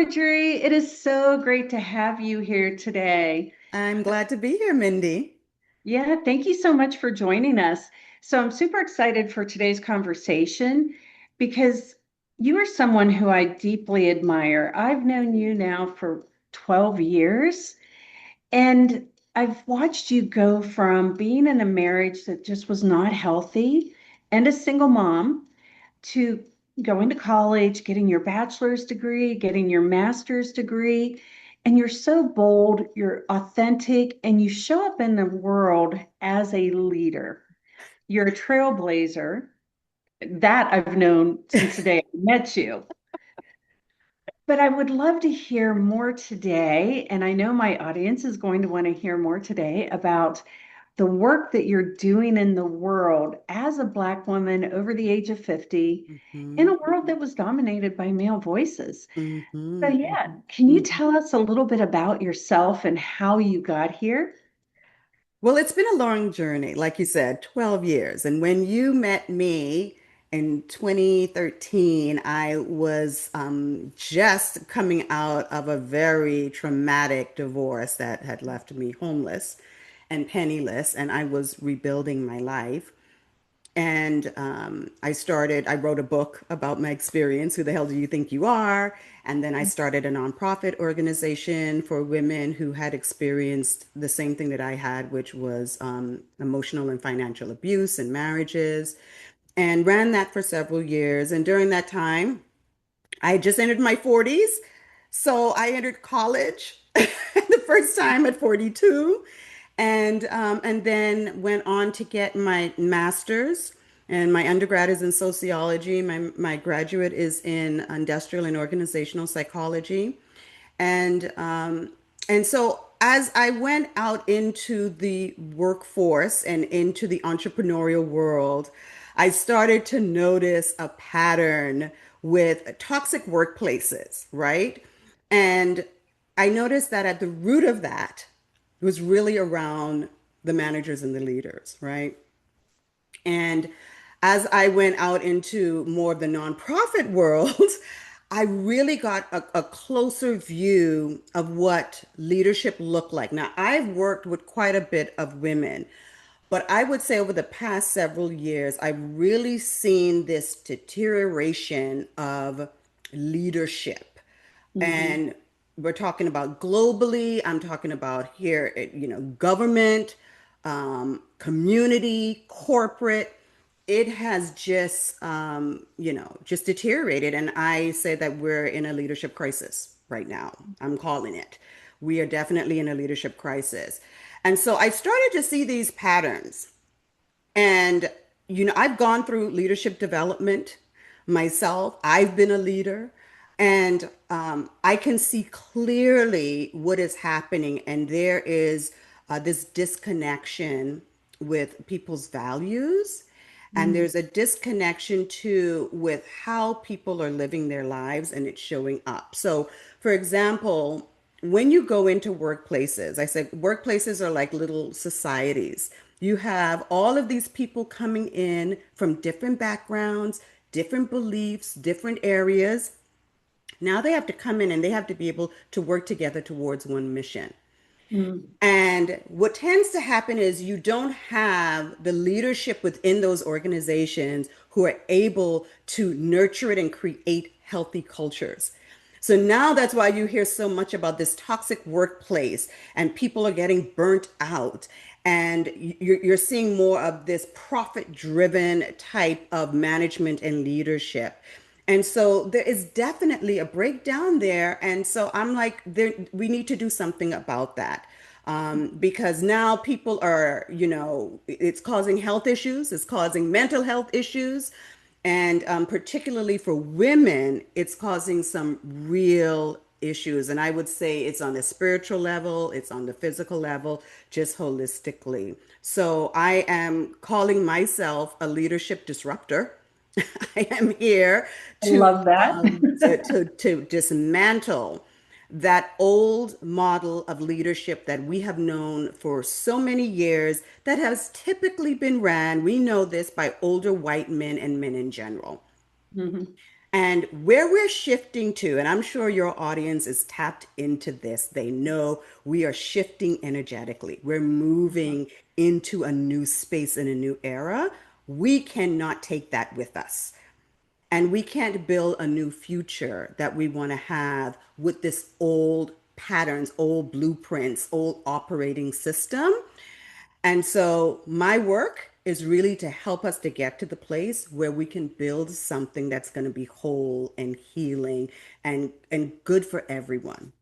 Marjorie. It is so great to have you here today. I'm glad to be here, Mindy. Yeah, thank you so much for joining us. So, I'm super excited for today's conversation because you are someone who I deeply admire. I've known you now for 12 years, and I've watched you go from being in a marriage that just was not healthy and a single mom to going to college, getting your bachelor's degree, getting your master's degree. And you're so bold, you're authentic, and you show up in the world as a leader. You're a trailblazer. That I've known since the day I met you. But I would love to hear more today. And I know my audience is going to want to hear more today about the work that you're doing in the world as a Black woman over the age of 50 in Mhm, a world that was dominated by male voices. So, mhm, yeah, can you mhm. tell us a little bit about yourself and how you got here? Well, it's been a long journey, like you said, 12 years. And when you met me in 2013, I was just coming out of a very traumatic divorce that had left me homeless and penniless, and I was rebuilding my life. And I wrote a book about my experience. Who the hell do you think you are? And then I started a nonprofit organization for women who had experienced the same thing that I had, which was emotional and financial abuse in marriages, and ran that for several years. And during that time, I had just entered my 40s. So I entered college the first time at 42, and then went on to get my master's. And my undergrad is in sociology. My graduate is in industrial and organizational psychology. And so as I went out into the workforce and into the entrepreneurial world, I started to notice a pattern with toxic workplaces, right? And I noticed that at the root of that was really around the managers and the leaders, right? And as I went out into more of the nonprofit world, I really got a closer view of what leadership looked like. Now, I've worked with quite a bit of women, but I would say over the past several years, I've really seen this deterioration of leadership. Mhm. And we're talking about globally, I'm talking about here, government, community, corporate. It has just, just deteriorated. And I say that we're in a leadership crisis right now. I'm calling it. We are definitely in a leadership crisis. And so I started to see these patterns. And, I've gone through leadership development myself. I've been a leader, and I can see clearly what is happening. And there is this disconnection with people's values. And Mhm. there's a disconnection too with how people are living their lives and it's showing up. So, for example, when you go into workplaces, I said workplaces are like little societies. You have all of these people coming in from different backgrounds, different beliefs, different areas. Now they have to come in and they have to be able to work together towards one mission. Mhm. And what tends to happen is you don't have the leadership within those organizations who are able to nurture it and create healthy cultures. So now that's why you hear so much about this toxic workplace and people are getting burnt out. And you're seeing more of this profit driven type of management and leadership. And so there is definitely a breakdown there. And so I'm like, we need to do something about that. Because now people are, it's causing health issues, it's causing mental health issues. And particularly for women, it's causing some real issues. And I would say it's on the spiritual level, it's on the physical level, just holistically. So I am calling myself a leadership disruptor. I am here I love that. to dismantle that old model of leadership that we have known for so many years that has typically been ran, we know this, by older white men and men in general. Mhm. And where we're shifting to, and I'm sure your audience is tapped into this, they know we are shifting energetically. We're moving into a new space in a new era. We cannot take that with us. And we can't build a new future that we want to have with this old patterns, old blueprints, old operating system. And so my work is really to help us to get to the place where we can build something that's going to be whole and healing and good for everyone.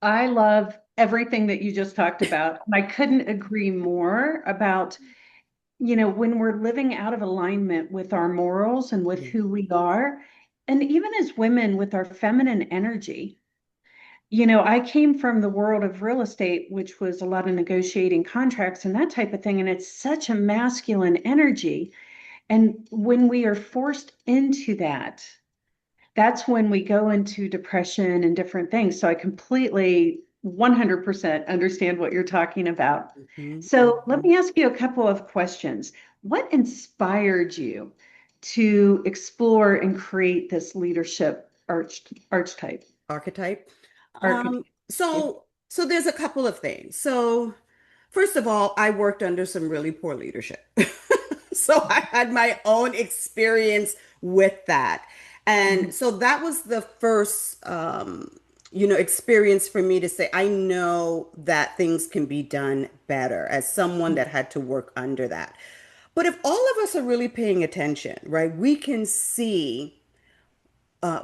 I love everything that you just talked about. I couldn't agree more about, when we're living out of alignment with our morals and with Yeah. who we are, and even as women with our feminine energy. I came from the world of real estate, which was a lot of negotiating contracts and that type of thing. And it's such a masculine energy. And when we are forced into that, that's when we go into depression and different things. So I completely 100% understand what you're talking about. Mhm, So let mhm. me ask you a couple of questions. What inspired you to explore and create this leadership archetype? Archetype. Archetype. So there's a couple of things. So first of all, I worked under some really poor leadership. So I had my own experience with that. And Mhm. so that was the first experience for me to say, I know that things can be done better as someone that had to work under that. But if all of us are really paying attention, right, we can see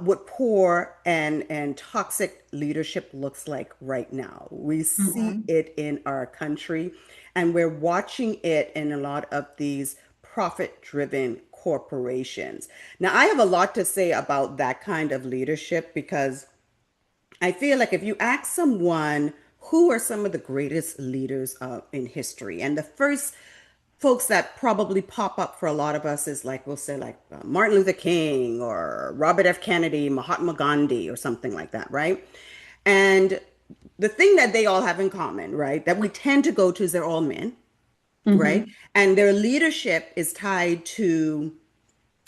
what poor and toxic leadership looks like right now. We see Mhm. it in our country, and we're watching it in a lot of these profit-driven corporations. Now, I have a lot to say about that kind of leadership because I feel like if you ask someone who are some of the greatest leaders in history, and the first folks that probably pop up for a lot of us is like, we'll say, like Martin Luther King or Robert F. Kennedy, Mahatma Gandhi, or something like that, right? And the thing that they all have in common, right, that we tend to go to is they're all men, right? Mhm. And their leadership is tied to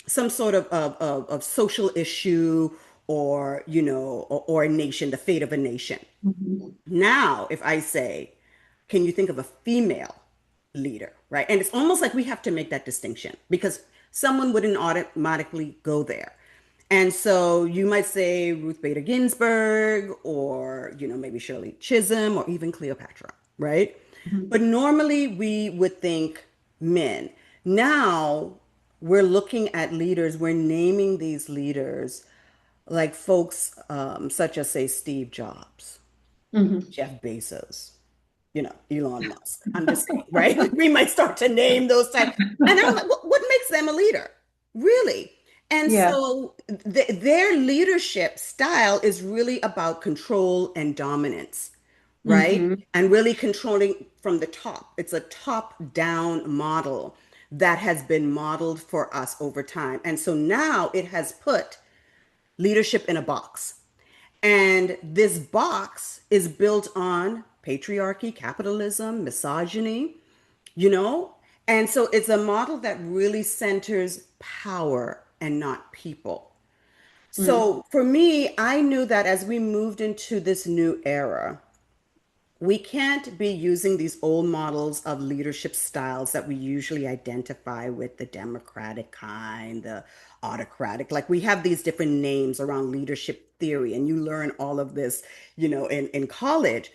some sort of social issue or or a nation, the fate of a nation. Mhm. Now if I say, can you think of a female leader, right? And it's almost like we have to make that distinction because someone wouldn't automatically go there. And so you might say Ruth Bader Ginsburg or maybe Shirley Chisholm or even Cleopatra, right? Mhm. But normally we would think men. Now we're looking at leaders, we're naming these leaders like folks such as, say, Steve Jobs, Mhm. Jeff Bezos, Elon Musk. I'm just saying, right? Like we might start to name those types. And I'm like, what makes them a leader? Really? And Yeah. so their leadership style is really about control and dominance, right? Mhm. And really controlling from the top. It's a top-down model that has been modeled for us over time. And so now it has put leadership in a box. And this box is built on patriarchy, capitalism, misogyny, you know? And so it's a model that really centers power and not people. Mhm. So for me, I knew that as we moved into this new era, we can't be using these old models of leadership styles that we usually identify with, the democratic kind, the autocratic. Like we have these different names around leadership theory, and you learn all of this, in college.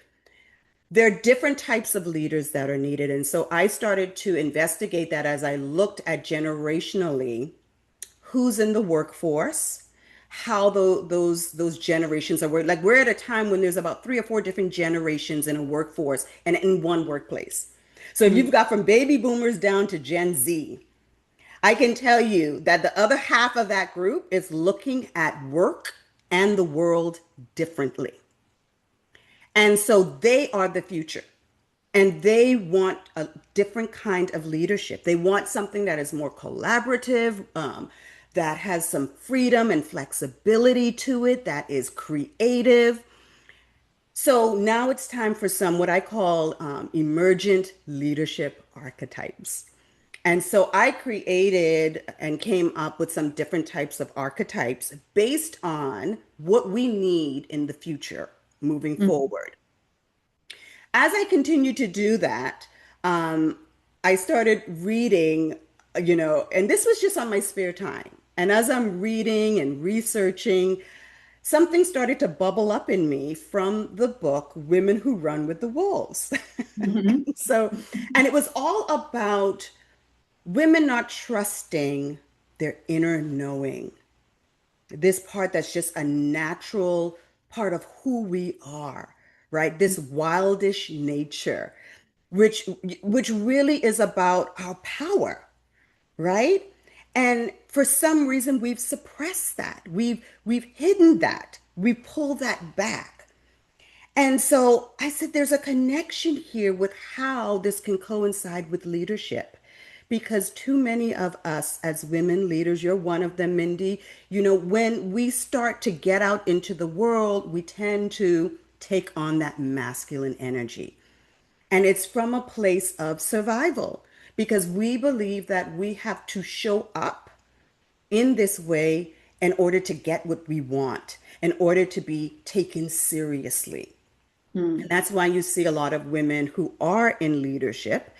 There are different types of leaders that are needed. And so I started to investigate that as I looked at generationally who's in the workforce, how those generations are like we're at a time when there's about three or four different generations in a workforce and in one workplace. So if you've Mhm. got from baby boomers down to Gen Z, I can tell you that the other half of that group is looking at work and the world differently. And so they are the future. And they want a different kind of leadership. They want something that is more collaborative, that has some freedom and flexibility to it, that is creative. So now it's time for some what I call emergent leadership archetypes. And so I created and came up with some different types of archetypes based on what we need in the future moving Mhm. forward. As I continued to do that, um, I started reading, and this was just on my spare time. And as I'm reading and researching, something started to bubble up in me from the book Women Who Run with the Wolves. Mhm. So, and it was all about women not trusting their inner knowing, this part that's just a natural part of who we are, right? This wildish nature, which which really is about our power, right? And for some reason we've suppressed that. We've hidden that. We pull that back. And so I said, there's a connection here with how this can coincide with leadership. Because too many of us as women leaders, you're one of them, Mindy, when we start to get out into the world, we tend to take on that masculine energy. And it's from a place of survival because we believe that we have to show up in this way in order to get what we want, in order to be taken seriously. And Mm. that's why you see a lot of women who are in leadership.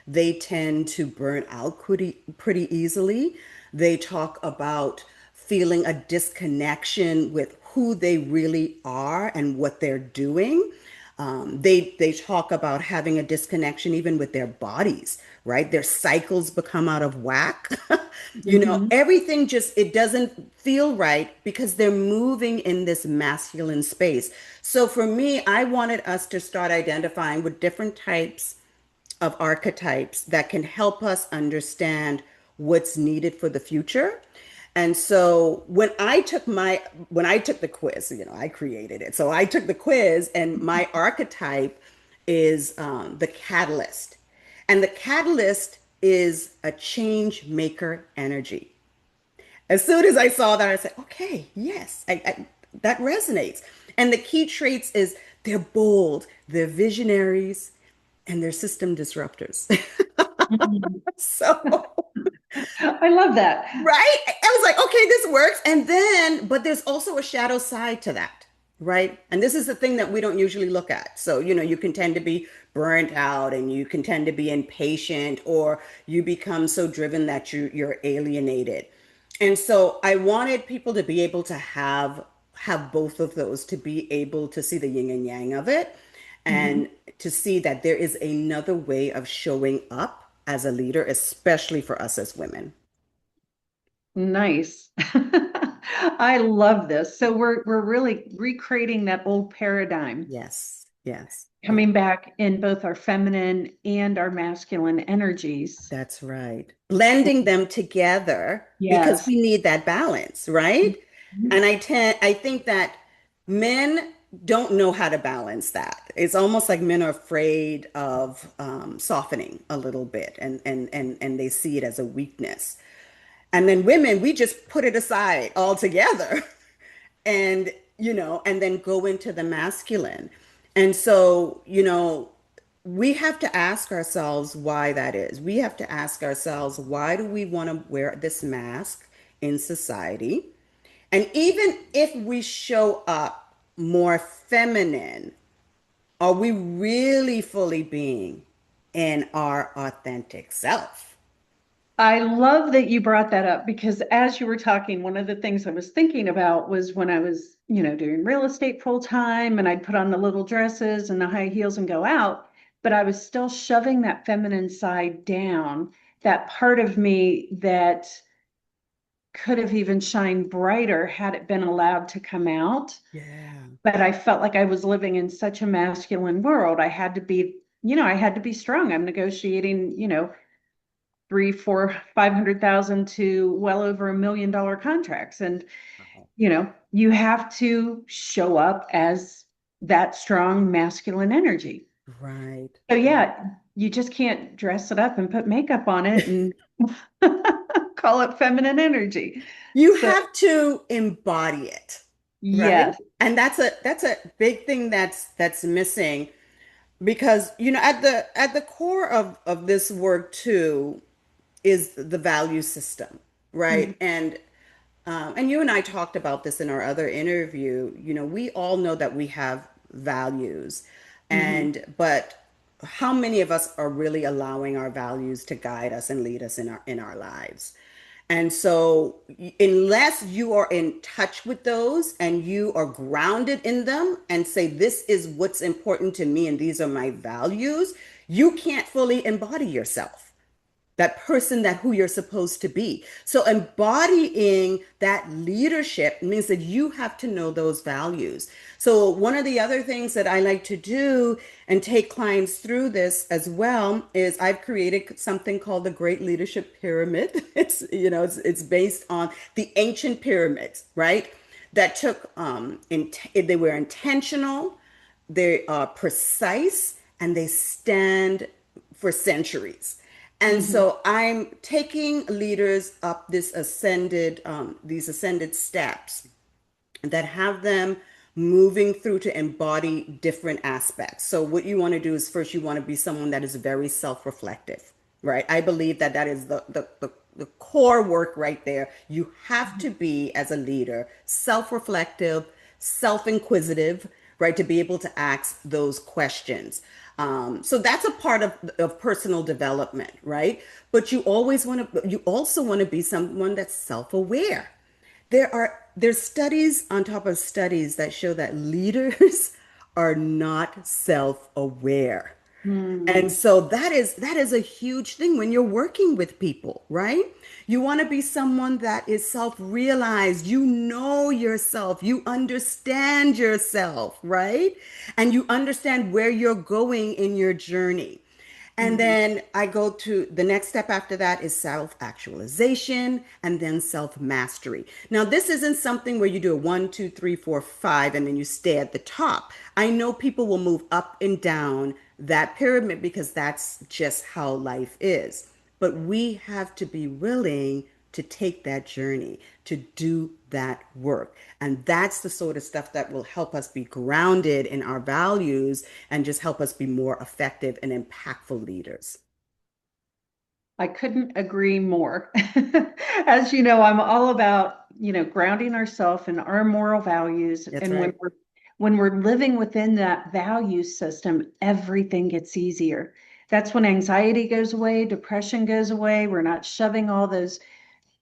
They tend to burn out pretty easily. They talk about feeling a disconnection with who they really are and what they're doing. They talk about having a disconnection even with their bodies, right? Their cycles become out of whack. Mhm. Everything just it doesn't feel right because they're moving in this masculine space. So for me, I wanted us to start identifying with different types of archetypes that can help us understand what's needed for the future. And so when I took the quiz, I created it. So I took the quiz, and my archetype is the catalyst, and the catalyst is a change maker energy. As soon as I saw that, I said, okay, yes, that resonates. And the key traits is they're bold, they're visionaries, and they're system disruptors. Mhm. So, I love that. right? I was like, okay, this works. And then, but there's also a shadow side to that, right? And this is the thing that we don't usually look at. So, you can tend to be burnt out and you can tend to be impatient, or you become so driven that you're alienated. And so I wanted people to be able to have both of those, to be able to see the yin and yang of it, Mhm. and to see that there is another way of showing up as a leader, especially for us as women. Nice. I love this. So we're really recreating that old paradigm, Yes, yes, yeah, coming back in both our feminine and our masculine energies. that's right. Blending them together because Yes. we need that balance, right? Mhm. And I think that men don't know how to balance that. It's almost like men are afraid of softening a little bit, and they see it as a weakness. And then women, we just put it aside altogether and then go into the masculine. And so, we have to ask ourselves why that is. We have to ask ourselves, why do we want to wear this mask in society? And even if we show up more feminine, are we really fully being in our authentic self? I love that you brought that up because as you were talking, one of the things I was thinking about was when I was, doing real estate full time and I'd put on the little dresses and the high heels and go out, but I was still shoving that feminine side down, that part of me that could have even shined brighter had it been allowed to come out. Yeah. But I felt like I was living in such a masculine world. I had to be, I had to be strong. I'm negotiating, three, four, 500,000 to well over $1 million contracts. And, you have to show up as that strong masculine energy. Right. So yeah, you just can't dress it up and put makeup on it and call it feminine energy. You So have to embody it, right? yes. And that's a big thing that's missing because at the core of this work too is the value system, right? Mhm. And you and I talked about this in our other interview. We all know that we have values, Mhm. but how many of us are really allowing our values to guide us and lead us in our lives? And so, unless you are in touch with those and you are grounded in them and say, this is what's important to me and these are my values, you can't fully embody yourself, that person, that who you're supposed to be. So embodying that leadership means that you have to know those values. So one of the other things that I like to do and take clients through this as well is I've created something called the Great Leadership Pyramid. It's based on the ancient pyramids, right? That took they were intentional, they are precise, and they stand for centuries. And Mhm. so I'm taking leaders up these ascended steps that have them moving through to embody different aspects. So what you want to do is first you want to be someone that is very self-reflective, right? I believe that that is the core work right there. You have to be, as a leader, self-reflective, self-inquisitive, right, to be able to ask those questions. So that's a part of personal development, right? But you also want to be someone that's self-aware. There's studies on top of studies that show that leaders are not self-aware. And Mhm. so that is a huge thing when you're working with people, right? You want to be someone that is self-realized. You know yourself, you understand yourself, right? And you understand where you're going in your journey. And Mhm. then I go to the next step after that is self actualization and then self mastery. Now, this isn't something where you do a one, two, three, four, five, and then you stay at the top. I know people will move up and down that pyramid because that's just how life is. But we have to be willing to take that journey, to do that work. And that's the sort of stuff that will help us be grounded in our values and just help us be more effective and impactful leaders. I couldn't agree more. As you know, I'm all about, grounding ourselves in our moral values. That's And right. when we're living within that value system, everything gets easier. That's when anxiety goes away, depression goes away. We're not shoving all those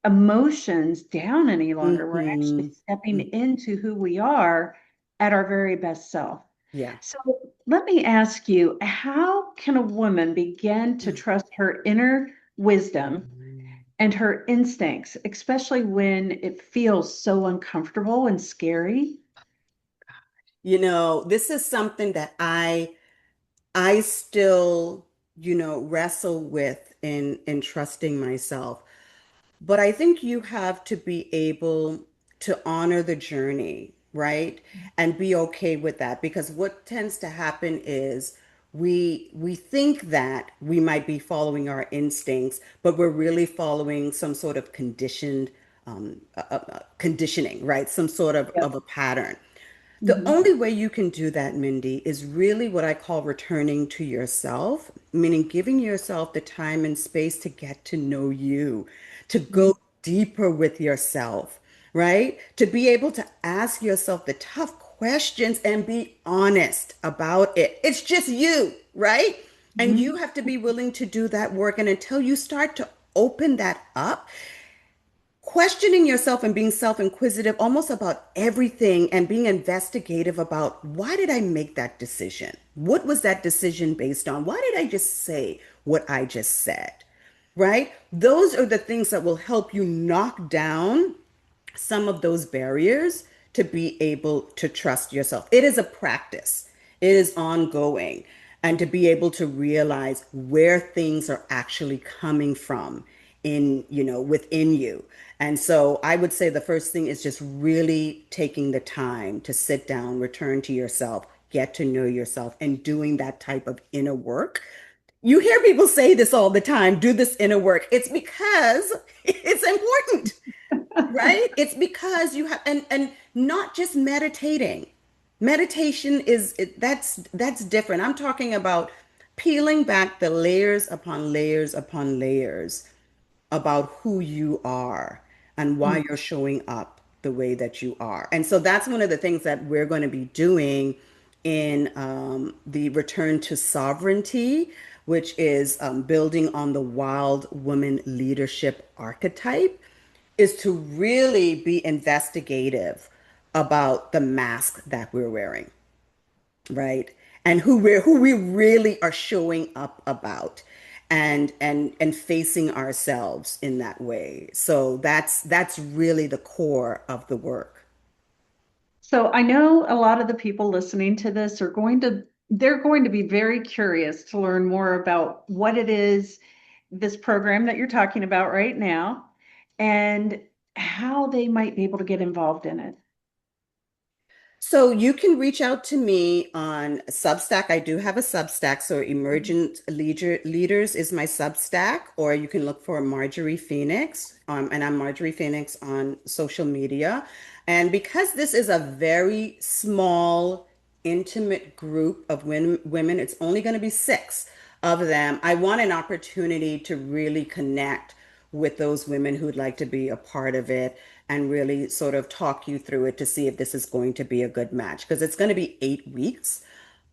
emotions down any longer. We're Mm-hmm. actually stepping into who we are at our very best self. Yeah. So let me ask you, how can a woman begin to trust her inner wisdom and her instincts, especially when it feels so uncomfortable and scary? This is something that I still, wrestle with in trusting myself. But I think you have to be able to honor the journey, right? And be okay with that because what tends to happen is we think that we might be following our instincts, but we're really following some sort of conditioning, right? Some sort Yep. of a pattern. The Mhm. only way you can do that, Mindy, is really what I call returning to yourself, meaning giving yourself the time and space to get to know you, to Mhm. go deeper with yourself, right? To be able to ask yourself the tough questions and be honest about it. It's just you, right? And Mhm. you have to be willing to do that work. And until you start to open that up, questioning yourself and being self-inquisitive almost about everything and being investigative about why did I make that decision? What was that decision based on? Why did I just say what I just said? Right? Those are the things that will help you knock down some of those barriers to be able to trust yourself. It is a practice, it is ongoing. And to be able to realize where things are actually coming from within you. And so I would say the first thing is just really taking the time to sit down, return to yourself, get to know yourself, and doing that type of inner work. You hear people say this all the time, do this inner work. It's because it's important, right? It's because you have and not just meditating. Meditation that's different. I'm talking about peeling back the layers upon layers upon layers about who you are and why Mm. you're showing up the way that you are. And so that's one of the things that we're going to be doing in the Return to Sovereignty, which is building on the wild woman leadership archetype, is to really be investigative about the mask that we're wearing, right? And who we really are showing up about and facing ourselves in that way. So that's really the core of the work. So I know a lot of the people listening to this they're going to be very curious to learn more about what it is, this program that you're talking about right now, and how they might be able to get involved in it. So you can reach out to me on Substack. I do have a Substack. So Leaders is my Substack, or you can look for Marjorie Phoenix. And I'm Marjorie Phoenix on social media. And because this is a very small, intimate group of women, it's only going to be six of them. I want an opportunity to really connect with those women who'd like to be a part of it and really sort of talk you through it to see if this is going to be a good match. Because it's going to be 8 weeks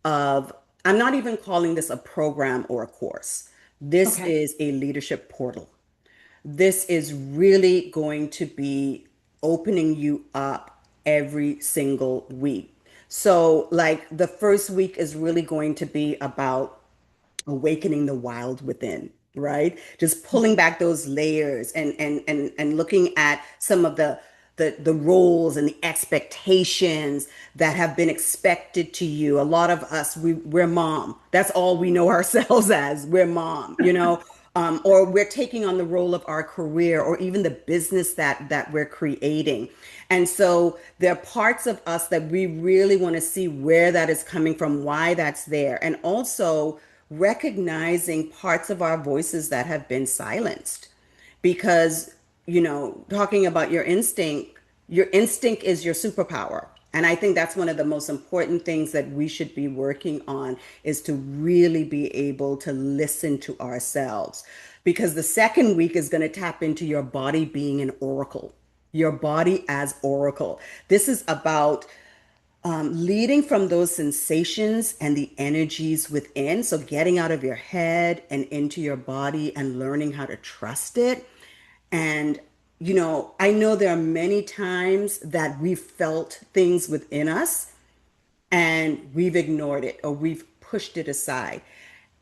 of, I'm not even calling this a program or a course. This Okay. is a leadership portal. This is really going to be opening you up every single week. So, like, the first week is really going to be about awakening the wild within, right? Just pulling back those layers and looking at some of the roles and the expectations that have been expected to you. A lot of us, we're mom. That's all we know ourselves as. We're mom, or we're taking on the role of our career or even the business that we're creating. And so there are parts of us that we really want to see where that is coming from, why that's there, and also recognizing parts of our voices that have been silenced. Because, talking about your instinct is your superpower. And I think that's one of the most important things that we should be working on, is to really be able to listen to ourselves. Because the second week is going to tap into your body being an oracle, your body as oracle. This is about leading from those sensations and the energies within. So, getting out of your head and into your body and learning how to trust it. And, I know there are many times that we've felt things within us and we've ignored it or we've pushed it aside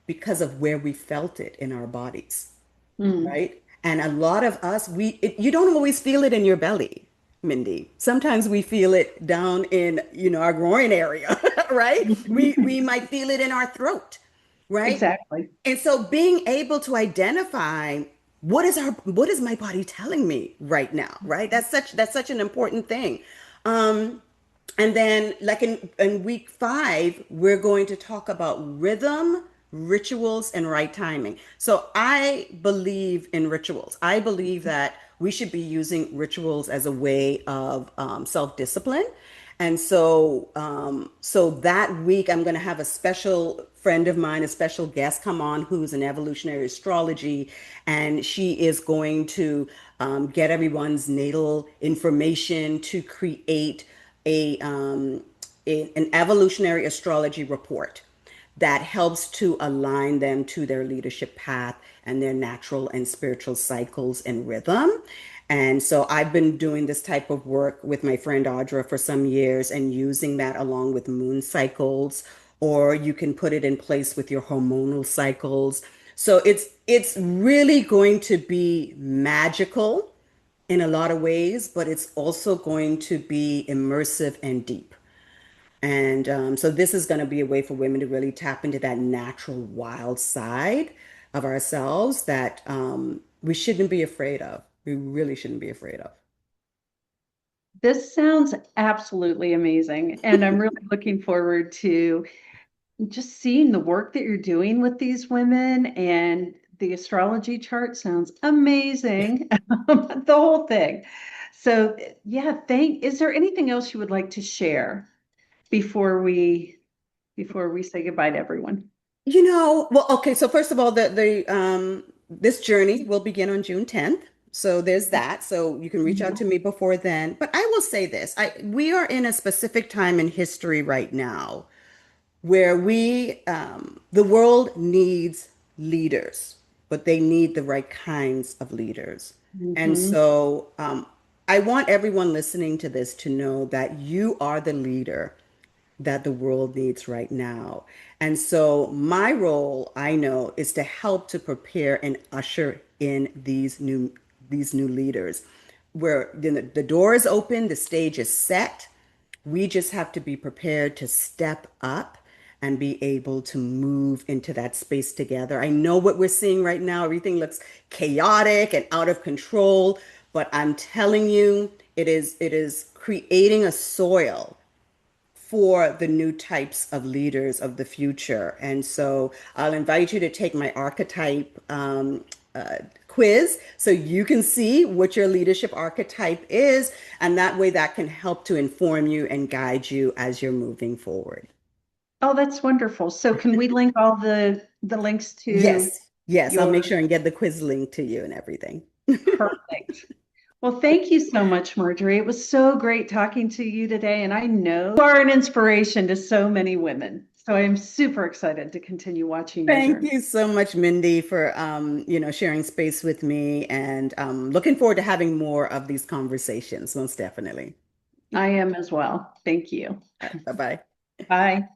because of where we felt it in our bodies, Mm. right? And a lot of us, you don't always feel it in your belly, Mindy. Sometimes we feel it down in, our groin area, right? We might feel it in our throat, right? Exactly. And so being able to identify what is my body telling me right now, right? That's such an important thing. Um, and then, like in week 5, we're going to talk about rhythm, rituals, and right timing. So I believe in rituals. I believe that we should be using rituals as a way of self-discipline. And so that week, I'm going to have a special friend of mine, a special guest come on who's an evolutionary astrology, and she is going to get everyone's natal information to create a, um, an evolutionary astrology report that helps to align them to their leadership path and their natural and spiritual cycles and rhythm. And so I've been doing this type of work with my friend Audra for some years and using that along with moon cycles, or you can put it in place with your hormonal cycles. So it's really going to be magical in a lot of ways, but it's also going to be immersive and deep. And so this is going to be a way for women to really tap into that natural wild side of ourselves that we shouldn't be afraid of. We really shouldn't be afraid of. This sounds absolutely amazing. And I'm really looking forward to just seeing the work that you're doing with these women, and the astrology chart sounds amazing. The whole thing. So yeah, is there anything else you would like to share before we say goodbye to everyone? Well, okay. So first of all, this journey will begin on June 10th. So there's that. So you can reach out to Mhm. me before then. But I will say this, we are in a specific time in history right now where the world needs leaders, but they need the right kinds of leaders. And Mhm. so I want everyone listening to this to know that you are the leader that the world needs right now. And so my role, I know, is to help to prepare and usher in these new leaders where the door is open, the stage is set. We just have to be prepared to step up and be able to move into that space together. I know what we're seeing right now. Everything looks chaotic and out of control, but I'm telling you, it is creating a soil for the new types of leaders of the future. And so I'll invite you to take my archetype quiz so you can see what your leadership archetype is. And that way that can help to inform you and guide you as you're moving forward. Oh, that's wonderful. So can we link all the links to Yes, yes, I'll make your sure and get the quiz link to you and everything. perfect? Well, thank you so much, Marjorie. It was so great talking to you today, and I know you are an inspiration to so many women. So I am super excited to continue watching your Thank journey. you so much, Mindy, for sharing space with me, and looking forward to having more of these conversations, most definitely. I am as well. Thank you. Bye bye. Bye.